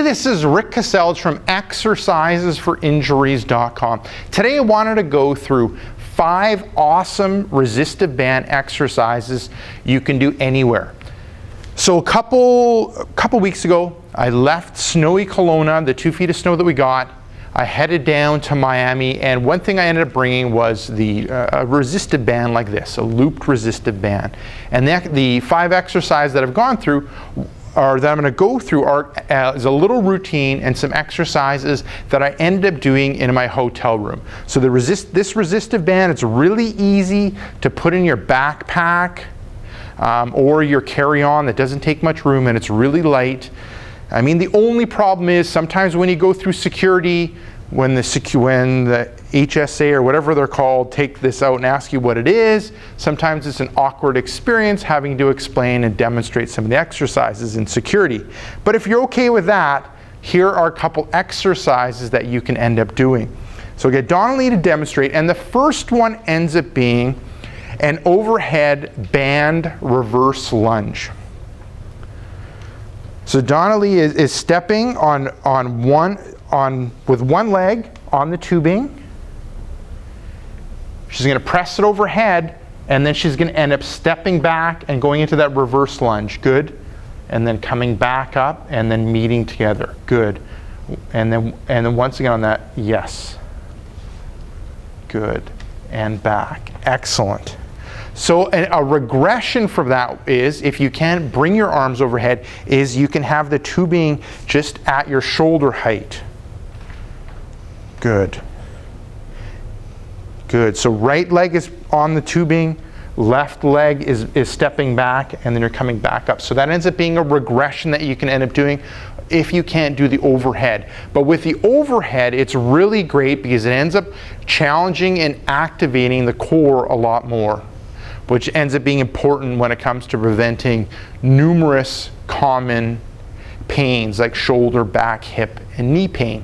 this is Rick Casells from exercisesforinjuries.com. Today I wanted to go through 5 awesome resistive band exercises you can do anywhere. So a couple weeks ago, I left snowy Kelowna, the 2 feet of snow that we got. I headed down to Miami, and one thing I ended up bringing was the resistive band like this, a looped resistive band. And the 5 exercises that I've gone through, or that I'm going to go through, is a little routine and some exercises that I ended up doing in my hotel room. So this resistive band, it's really easy to put in your backpack or your carry-on that doesn't take much room, and it's really light. I mean, the only problem is sometimes when you go through security, when the HSA or whatever they're called take this out and ask you what it is, sometimes it's an awkward experience having to explain and demonstrate some of the exercises in security. But if you're okay with that, here are a couple exercises that you can end up doing. So get Donnelly to demonstrate, and the first one ends up being an overhead band reverse lunge. So Donnelly is stepping with one leg on the tubing. She's going to press it overhead, and then she's going to end up stepping back and going into that reverse lunge. Good. And then coming back up and then meeting together. Good. And then once again on that, yes. Good. And back. Excellent. So a regression for that is, if you can bring your arms overhead, is you can have the tubing just at your shoulder height. Good. Good. So right leg is on the tubing, left leg is stepping back, and then you're coming back up. So that ends up being a regression that you can end up doing if you can't do the overhead. But with the overhead, it's really great because it ends up challenging and activating the core a lot more, which ends up being important when it comes to preventing numerous common pains like shoulder, back, hip, and knee pain.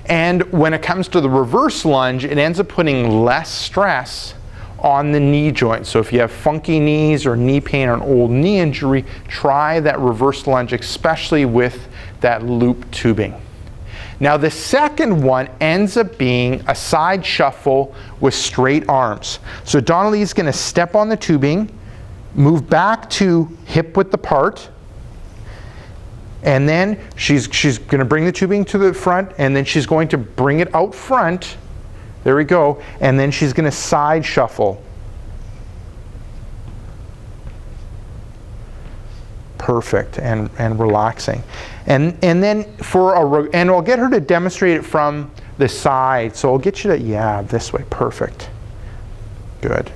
And when it comes to the reverse lunge, it ends up putting less stress on the knee joint. So if you have funky knees or knee pain or an old knee injury, try that reverse lunge, especially with that loop tubing. Now the second one ends up being a side shuffle with straight arms. So Donnelly is going to step on the tubing, move back to hip width apart, and then she's going to bring the tubing to the front, and then she's going to bring it out front. There we go. And then she's going to side shuffle. Perfect, and relaxing. And then and I'll get her to demonstrate it from the side. So I'll get you to, yeah, this way. Perfect. Good.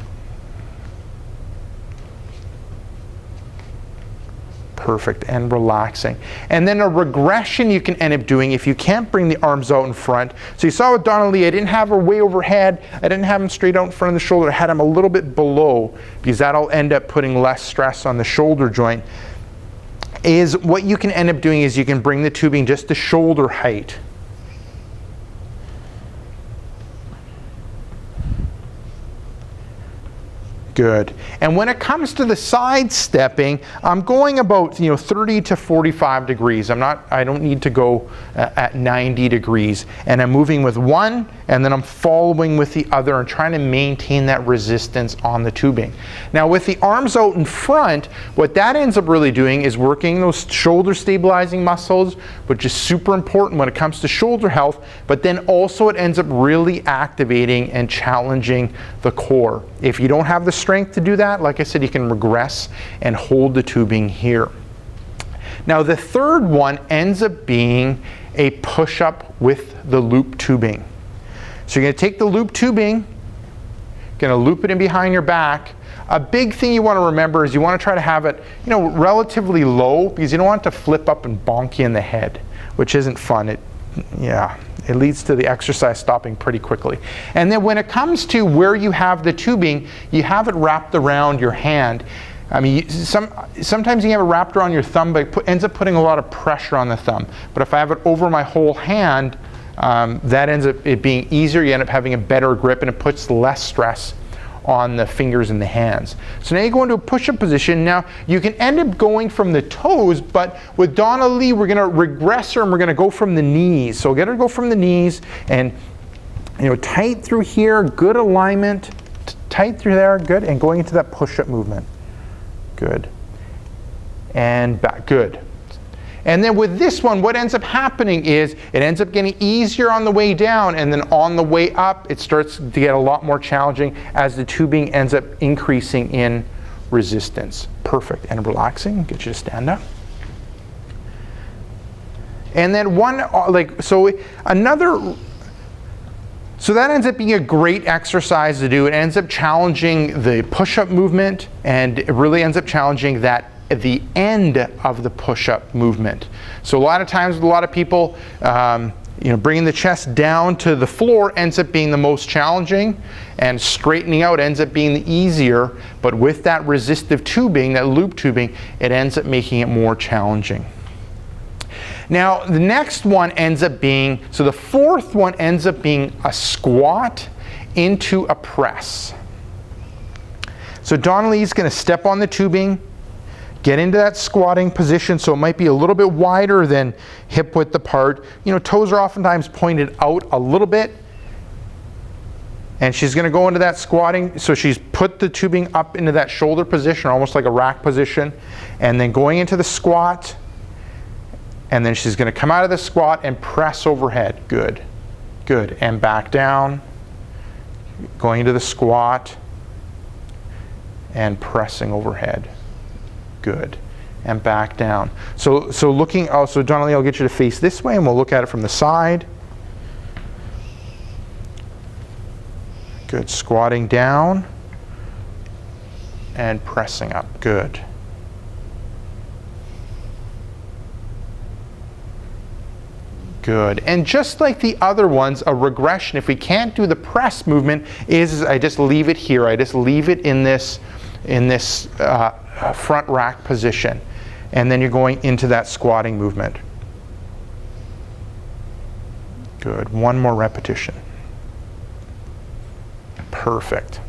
Perfect, and relaxing. And then a regression you can end up doing if you can't bring the arms out in front. So you saw with Donnelly, I didn't have her way overhead. I didn't have him straight out in front of the shoulder. I had him a little bit below because that'll end up putting less stress on the shoulder joint. Is what you can end up doing is you can bring the tubing just to shoulder height. Good. And when it comes to the side stepping, I'm going about 30 to 45 degrees. I don't need to go at 90 degrees. And I'm moving with one, and then I'm following with the other and trying to maintain that resistance on the tubing. Now with the arms out in front, what that ends up really doing is working those shoulder stabilizing muscles, which is super important when it comes to shoulder health, but then also it ends up really activating and challenging the core. If you don't have the strength to do that, like I said, you can regress and hold the tubing here. Now the third one ends up being a push-up with the loop tubing. So you're going to take the loop tubing, going to loop it in behind your back. A big thing you want to remember is you want to try to have it, relatively low, because you don't want it to flip up and bonk you in the head, which isn't fun. It leads to the exercise stopping pretty quickly. And then when it comes to where you have the tubing, you have it wrapped around your hand. I mean, sometimes you have it wrapped around your thumb, but it ends up putting a lot of pressure on the thumb. But if I have it over my whole hand, that ends up it being easier. You end up having a better grip, and it puts less stress on the fingers and the hands. So now you go into a push-up position. Now you can end up going from the toes, but with Donna Lee, we're going to regress her and we're going to go from the knees. So get her to go from the knees and, you know, tight through here, good alignment, tight through there, good, and going into that push-up movement. Good. And back, good. And then with this one, what ends up happening is it ends up getting easier on the way down, and then on the way up, it starts to get a lot more challenging as the tubing ends up increasing in resistance. Perfect. And relaxing, get you to stand up. And then so that ends up being a great exercise to do. It ends up challenging the push-up movement, and it really ends up challenging that at the end of the push-up movement. So a lot of times with a lot of people, you know, bringing the chest down to the floor ends up being the most challenging, and straightening out ends up being the easier, but with that resistive tubing, that loop tubing, it ends up making it more challenging. Now the next one ends up being, so the fourth one ends up being a squat into a press. So Donna Lee's going to step on the tubing, get into that squatting position, so it might be a little bit wider than hip width apart. You know, toes are oftentimes pointed out a little bit. And she's going to go into that squatting, so she's put the tubing up into that shoulder position, almost like a rack position, and then going into the squat, and then she's going to come out of the squat and press overhead. Good, good, and back down, going into the squat, and pressing overhead. Good, and back down. So looking, so Donna Lee, I'll get you to face this way and we'll look at it from the side. Good, squatting down and pressing up, good. Good, and just like the other ones, a regression, if we can't do the press movement, is I just leave it here. I just leave it in this front rack position, and then you're going into that squatting movement. Good, one more repetition. Perfect,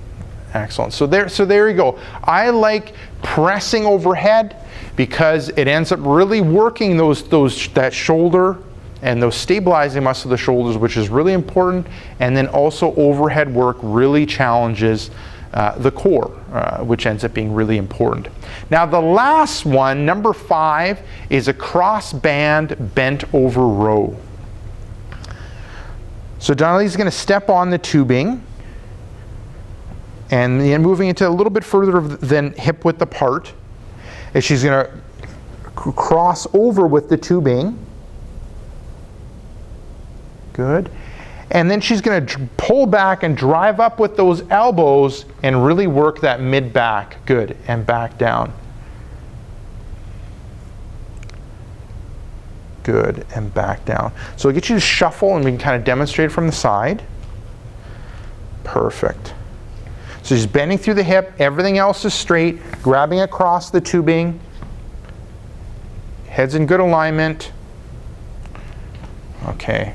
excellent. So there you go. I like pressing overhead because it ends up really working that shoulder and those stabilizing muscles of the shoulders, which is really important, and then also overhead work really challenges the core, which ends up being really important. Now the last one, number 5, is a cross band bent over row. So Donna Lee's going to step on the tubing, and then moving into a little bit further than hip width apart, and she's going to cross over with the tubing. Good. And then she's going to pull back and drive up with those elbows and really work that mid-back. Good. And back down. Good. And back down. So I'll get you to shuffle and we can kind of demonstrate from the side. Perfect. So she's bending through the hip. Everything else is straight. Grabbing across the tubing. Head's in good alignment. Okay.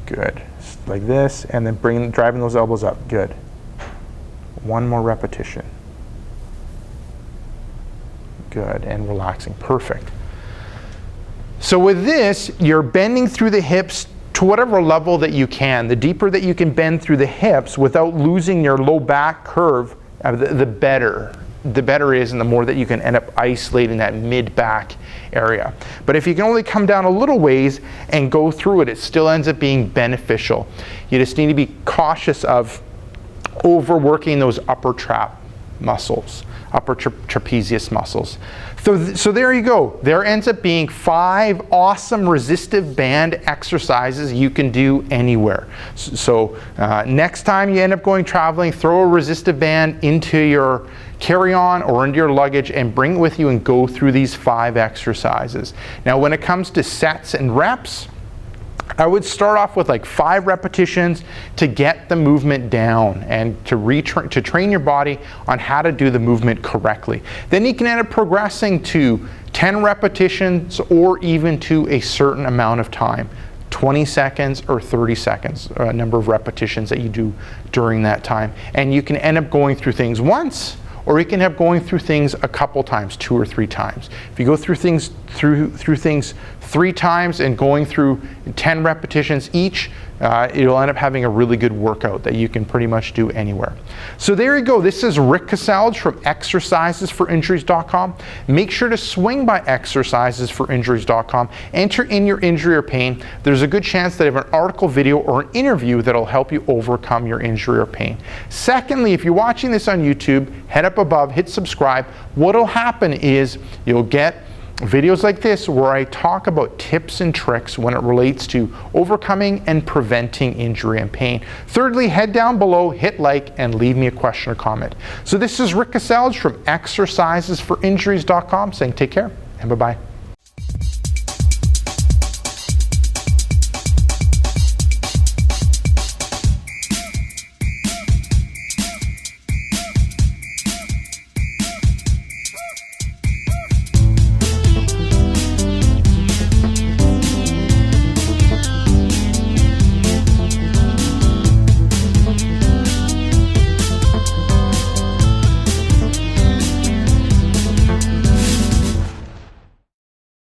Good. Like this, and then driving those elbows up. Good. One more repetition. Good, and relaxing. Perfect. So with this, you're bending through the hips to whatever level that you can. The deeper that you can bend through the hips without losing your low back curve, the better. The better is, and the more that you can end up isolating that mid-back area. But if you can only come down a little ways and go through it, it still ends up being beneficial. You just need to be cautious of overworking those upper trap muscles, upper trapezius muscles. So there you go. There ends up being 5 awesome resistive band exercises you can do anywhere. So next time you end up going traveling, throw a resistive band into your carry-on or into your luggage and bring it with you and go through these 5 exercises. Now when it comes to sets and reps, I would start off with like 5 repetitions to get the movement down and to train your body on how to do the movement correctly. Then you can end up progressing to 10 repetitions or even to a certain amount of time. 20 seconds or 30 seconds, number of repetitions that you do during that time. And you can end up going through things once, or you can have going through things a couple times, 2 or 3 times. If you go through things through things 3 times and going through 10 repetitions each, you'll end up having a really good workout that you can pretty much do anywhere. So there you go. This is Rick Cassalge from exercisesforinjuries.com. Make sure to swing by exercisesforinjuries.com. Enter in your injury or pain. There's a good chance that I have an article, video, or an interview that'll help you overcome your injury or pain. Secondly, if you're watching this on YouTube, head up above, hit subscribe. What'll happen is you'll get videos like this where I talk about tips and tricks when it relates to overcoming and preventing injury and pain. Thirdly, head down below, hit like, and leave me a question or comment. So this is Rick Cassalge from exercisesforinjuries.com saying take care and bye-bye.